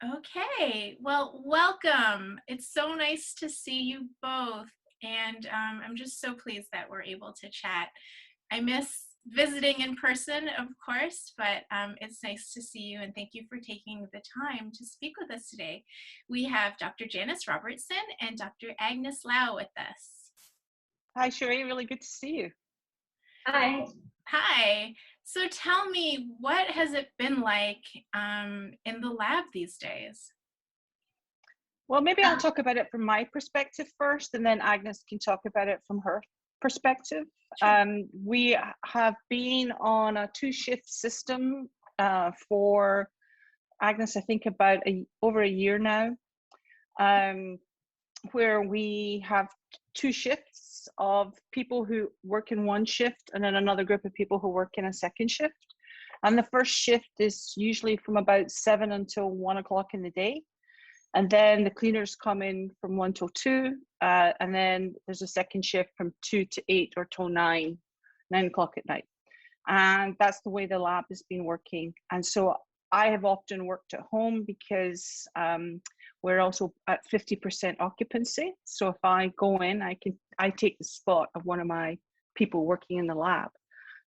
Okay, well, welcome. It's so nice to see you both. And I'm just so pleased that we're able to chat. I miss visiting in person, of course, but it's nice to see you and thank you for taking the time to speak with us today. We have Dr. Janice Robertson and Dr. Agnes Lau with us. Hi, Sheree. Really good to see you. Hi. Hi. So tell me, what has it been like in the lab these days? Well, maybe I'll talk about it from my perspective first, and then Agnes can talk about it from her perspective. Sure. We have been on a two-shift system for Agnes, I think about over a year now, where we have two shifts of people who work in one shift and then another group of people who work in a second shift. And the first shift is usually from about 7 until 1 o'clock in the day. And then the cleaners come in from 1 till 2. And then there's a second shift from 2 to 8 or till 9 o'clock at night. And that's the way the lab has been working. And so I have often worked at home because we're also at 50% occupancy. So if I go in, I take the spot of one of my people working in the lab.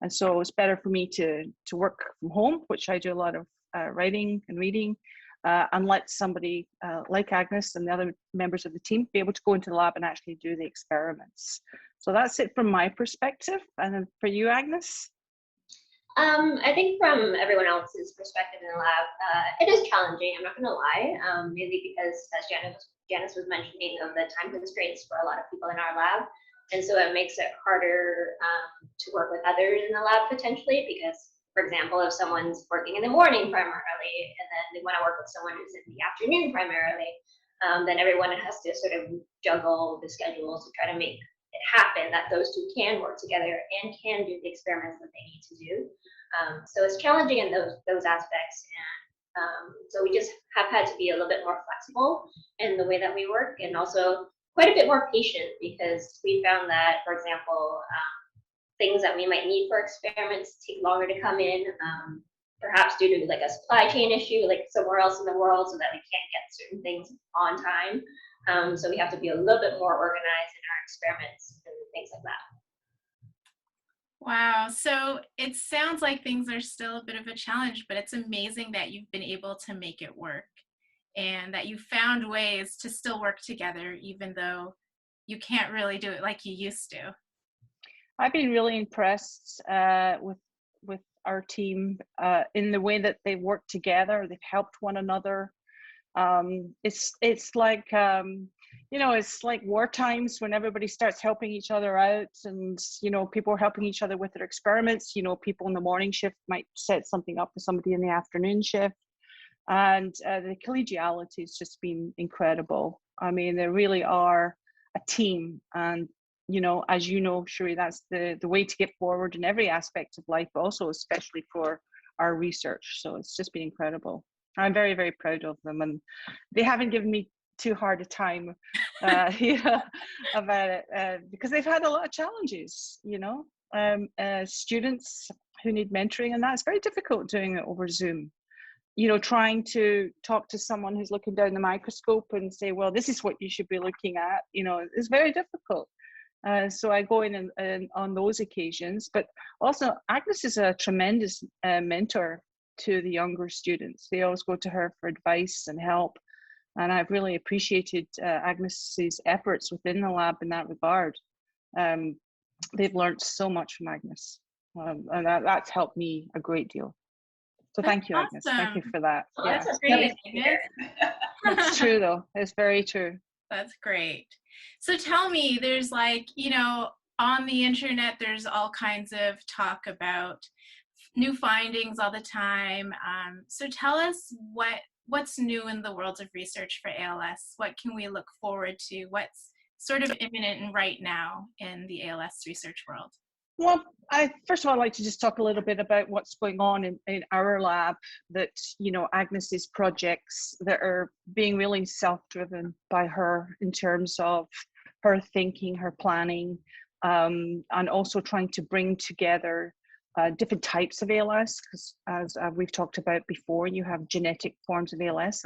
And so it's better for me to work from home, which I do a lot of writing and reading, and let somebody like Agnes and the other members of the team be able to go into the lab and actually do the experiments. So that's it from my perspective. And then for you, Agnes? I think from everyone else's perspective in the lab, it is challenging, I'm not going to lie, mainly because, as Janice was mentioning, of the time constraints for a lot of people in our lab. And so it makes it harder to work with others in the lab potentially, because, for example, if someone's working in the morning primarily, and then they want to work with someone who's in the afternoon primarily, then everyone has to sort of juggle the schedules to try to make it happen that those two can work together and can do the experiments that they need to do. So it's challenging in those aspects, and so we just have had to be a little bit more flexible in the way that we work, and also quite a bit more patient, because we found that, for example, things that we might need for experiments take longer to come in, perhaps due to like a supply chain issue, like somewhere else in the world, so that we can't get certain things on time. So we have to be a little bit more organized in our experiments and things like that. Wow. So it sounds like things are still a bit of a challenge, but it's amazing that you've been able to make it work and that you found ways to still work together, even though you can't really do it like you used to. I've been really impressed with our team in the way that they've worked together. They've helped one another. It's like it's like war times when everybody starts helping each other out, and people are helping each other with their experiments. People in the morning shift might set something up for somebody in the afternoon shift, and the collegiality has just been incredible. I mean, they really are a team, and as you know, Sheree, that's the way to get forward in every aspect of life, but also especially for our research. So it's just been incredible. I'm very, very proud of them, and they haven't given me too hard a time about it because they've had a lot of challenges, students who need mentoring, and that's very difficult doing it over Zoom. Trying to talk to someone who's looking down the microscope and say, well, this is what you should be looking at, it's very difficult. So I go in and on those occasions, but also Agnes is a tremendous mentor to the younger students. They always go to her for advice and help. And I've really appreciated Agnes's efforts within the lab in that regard. They've learned so much from Agnes, and that's helped me a great deal. So thank you, Agnes. Thank you for that. Oh, yeah, that's great. it's true though. It's very true. That's great. So tell me, there's on the internet, there's all kinds of talk about new findings all the time. So tell us what's new in the world of research for ALS? What can we look forward to? What's sort of imminent and right now in the ALS research world? Well, first of all, I'd like to just talk a little bit about what's going on in our lab, that, Agnes's projects that are being really self-driven by her in terms of her thinking, her planning, and also trying to bring together different types of ALS, because as we've talked about before, you have genetic forms of ALS.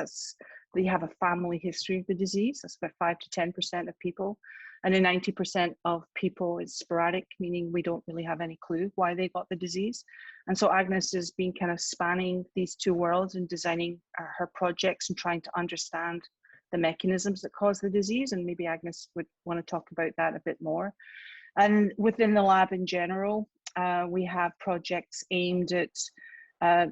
They have a family history of the disease. That's about 5 to 10% of people. And in 90% of people, it's sporadic, meaning we don't really have any clue why they got the disease. And so Agnes has been kind of spanning these two worlds and designing her projects and trying to understand the mechanisms that cause the disease. And maybe Agnes would want to talk about that a bit more. And within the lab in general, we have projects aimed at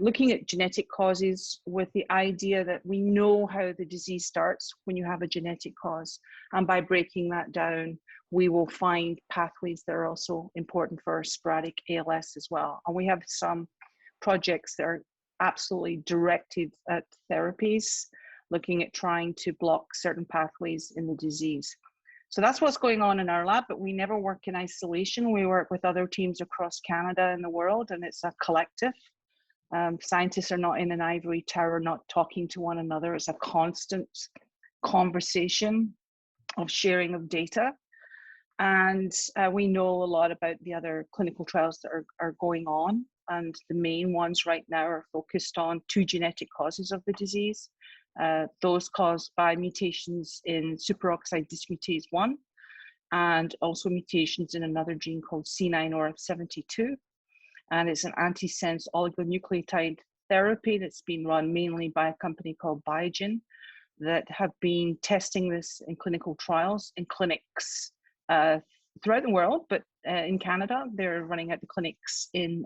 looking at genetic causes with the idea that we know how the disease starts when you have a genetic cause. And by breaking that down, we will find pathways that are also important for sporadic ALS as well. And we have some projects that are absolutely directed at therapies, looking at trying to block certain pathways in the disease. So that's what's going on in our lab, but we never work in isolation. We work with other teams across Canada and the world, and it's a collective. Scientists are not in an ivory tower, not talking to one another. It's a constant conversation of sharing of data. And we know a lot about the other clinical trials that are going on. And the main ones right now are focused on 2 genetic causes of the disease. Those caused by mutations in superoxide dismutase 1 and also mutations in another gene called C9orf72. And it's an antisense oligonucleotide therapy that's been run mainly by a company called Biogen that have been testing this in clinical trials in clinics throughout the world, but in Canada, they're running at the clinics in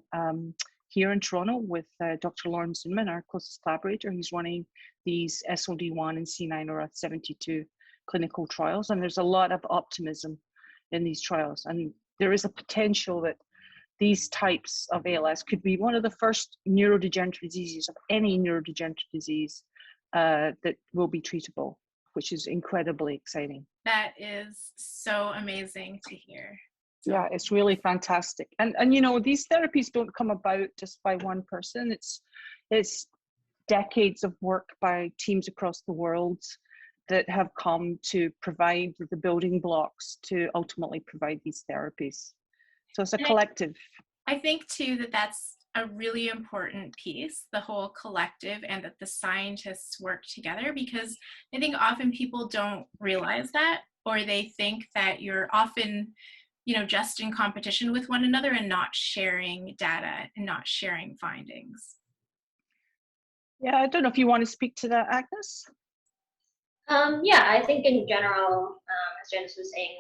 here in Toronto with Dr. Lauren Zinman, our closest collaborator. He's running these SOD1 and C9orf72 clinical trials, and there's a lot of optimism in these trials. And there is a potential that these types of ALS could be one of the first neurodegenerative diseases of any neurodegenerative disease that will be treatable, which is incredibly exciting. That is so amazing to hear. Yeah, it's really fantastic. And you know, these therapies don't come about just by one person. It's decades of work by teams across the world that have come to provide the building blocks to ultimately provide these therapies. So it's a collective. I think too that that's a really important piece, the whole collective, and that the scientists work together, because I think often people don't realize that, or they think that you're often, you know, just in competition with one another and not sharing data and not sharing findings. Yeah, I don't know if you want to speak to that, Agnes? Yeah, I think in general, as Janice was saying,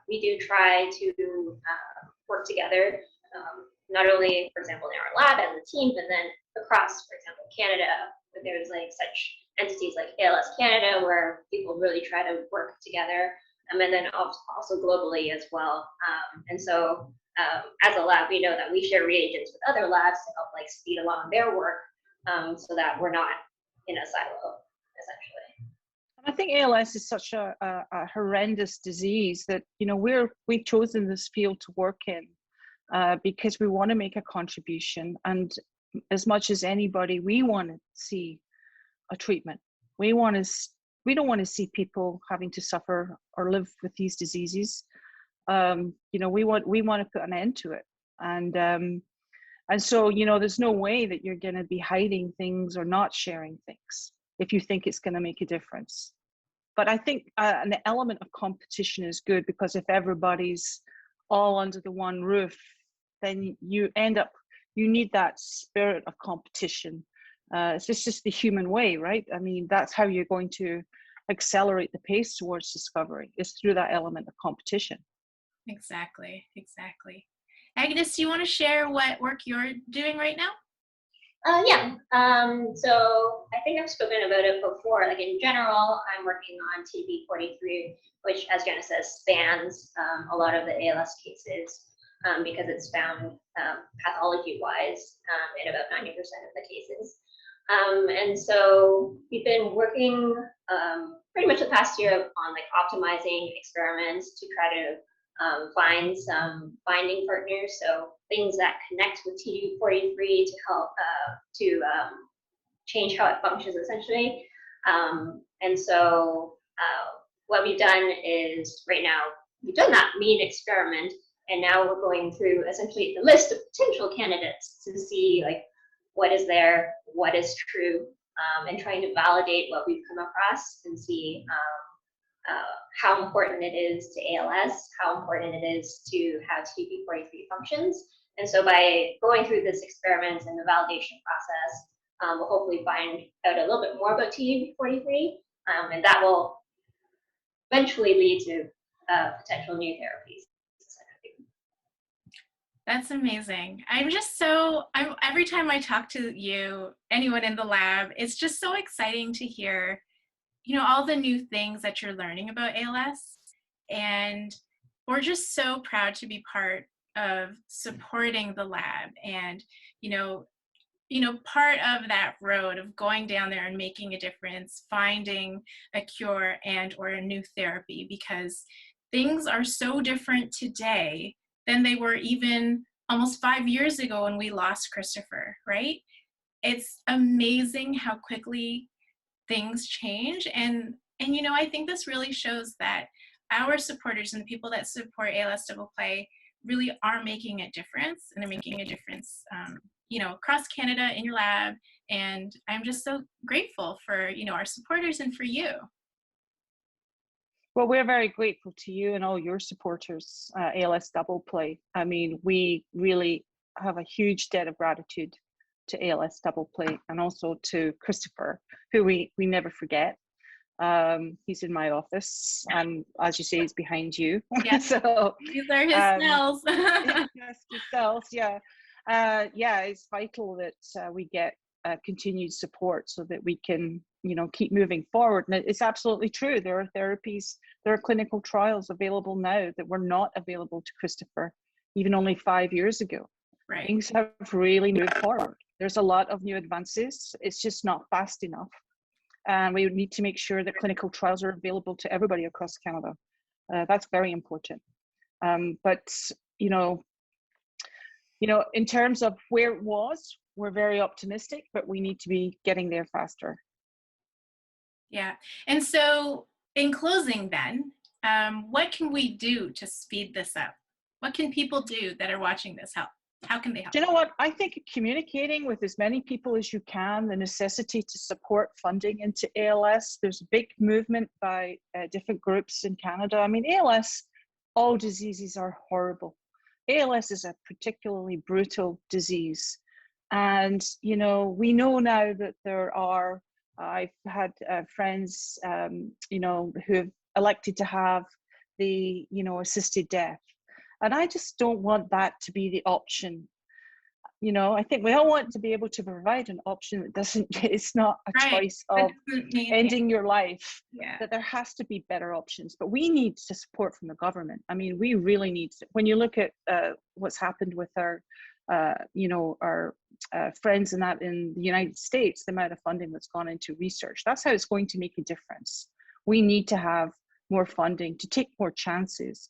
we do try to work together, not only, for example, in our lab as a team, but then across, for example, Canada, there's like such entities like ALS Canada, where people really try to work together, and then also globally as well. And so as a lab, we know that we share reagents with other labs to help like speed along their work, so that we're not in a silo, essentially. I think ALS is such a horrendous disease that, you know, we've chosen this field to work in because we want to make a contribution, and as much as anybody, we want to see a treatment. We don't want to see people having to suffer or live with these diseases. You know, we want to put an end to it, and so, you know, there's no way that you're going to be hiding things or not sharing things if you think it's going to make a difference. But I think an element of competition is good, because if everybody's all under the one roof, then you need that spirit of competition. It's just the human way, right? I mean, that's how you're going to accelerate the pace towards discovery, is through that element of competition. Exactly. Agnes, do you want to share what work you're doing right now? Yeah. So I think I've spoken about it before. Like in general, I'm working on TB43, which, as Janice says, spans a lot of the ALS cases, because it's found pathology-wise in about 90% of the cases. And so we've been working pretty much the past year on like optimizing experiments to try to find some binding partners, so things that connect with TB43 to help to change how it functions, essentially. And so what we've done is, right now, we've done that main experiment, And now we're going through essentially the list of potential candidates to see like what is there, what is true, and trying to validate what we've come across and see how important it is to ALS, how important it is to have TP43 functions. And so by going through this experiment and the validation process, we'll hopefully find out a little bit more about TP43, and that will eventually lead to potential new therapies. That's amazing. Every time I talk to you, anyone in the lab, it's just so exciting to hear, all the new things that you're learning about ALS. And we're just so proud to be part of supporting the lab and, part of that road of going down there and making a difference, finding a cure and or a new therapy, because things are so different today than they were even almost 5 years ago when we lost Christopher, right? It's amazing how quickly things change. And I think this really shows that our supporters and the people that support ALS Double Play really are making a difference, and they're making a difference, across Canada in your lab. And I'm just so grateful for, our supporters and for you. Well, we're very grateful to you and all your supporters, ALS Double Play. I mean, we really have a huge debt of gratitude to ALS Double Play, and also to Christopher, who we never forget. He's in my office, and as you say, he's behind you. Yes. So these are his cells. yes, his cells. Yeah, it's vital that we get continued support so that we can, keep moving forward. And it's absolutely true. There are therapies, there are clinical trials available now that were not available to Christopher even only 5 years ago. Right. Things have really moved forward. There's a lot of new advances. It's just not fast enough. And we need to make sure that clinical trials are available to everybody across Canada. That's very important. But in terms of where it was, we're very optimistic, but we need to be getting there faster. Yeah. And so in closing then, what can we do to speed this up? What can people do that are watching this help? How can they help? Do you know what? I think communicating with as many people as you can, the necessity to support funding into ALS. There's a big movement by different groups in Canada. I mean, ALS, all diseases are horrible. ALS is a particularly brutal disease. And, we know now that there are, I've had friends, who have elected to have the, assisted death. And I just don't want that to be the option. I think we all want to be able to provide an option that doesn't, it's not a choice of ending your life, that there has to be better options. But we need to support from the government. I mean, we really need to, when you look at what's happened with our, our friends in the United States, the amount of funding that's gone into research, that's how it's going to make a difference. We need to have more funding to take more chances,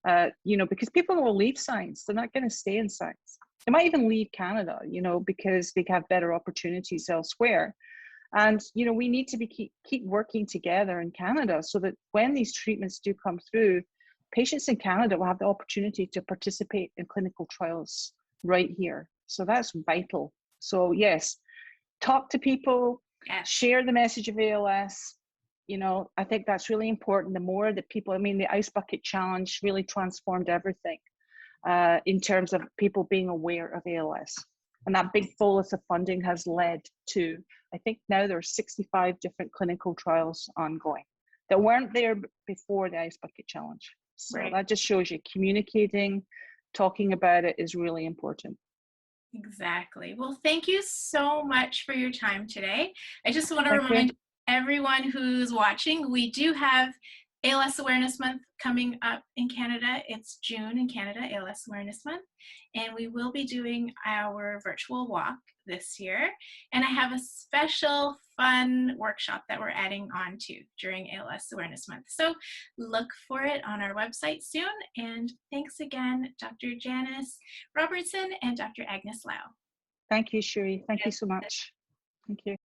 because people will leave science. They're not going to stay in science. They might even leave Canada, because they have better opportunities elsewhere. And, we need to keep working together in Canada so that when these treatments do come through, patients in Canada will have the opportunity to participate in clinical trials right here. So that's vital. So yes, talk to people, share the message of ALS. I think that's really important. The more that people, the Ice Bucket Challenge really transformed everything. In terms of people being aware of ALS. And that big bolus of funding has led to, I think now there are 65 different clinical trials ongoing that weren't there before the Ice Bucket Challenge. So that just shows you communicating, talking about it is really important. Exactly. Well, thank you so much for your time today. I just want to remind everyone who's watching, we do have ALS Awareness Month coming up in Canada. It's June in Canada, ALS Awareness Month, and we will be doing our virtual walk this year. And I have a special fun workshop that we're adding on to during ALS Awareness Month. So look for it on our website soon. And thanks again, Dr. Janice Robertson and Dr. Agnes Lau. Thank you, Sherry. Thank you so much. Thank you.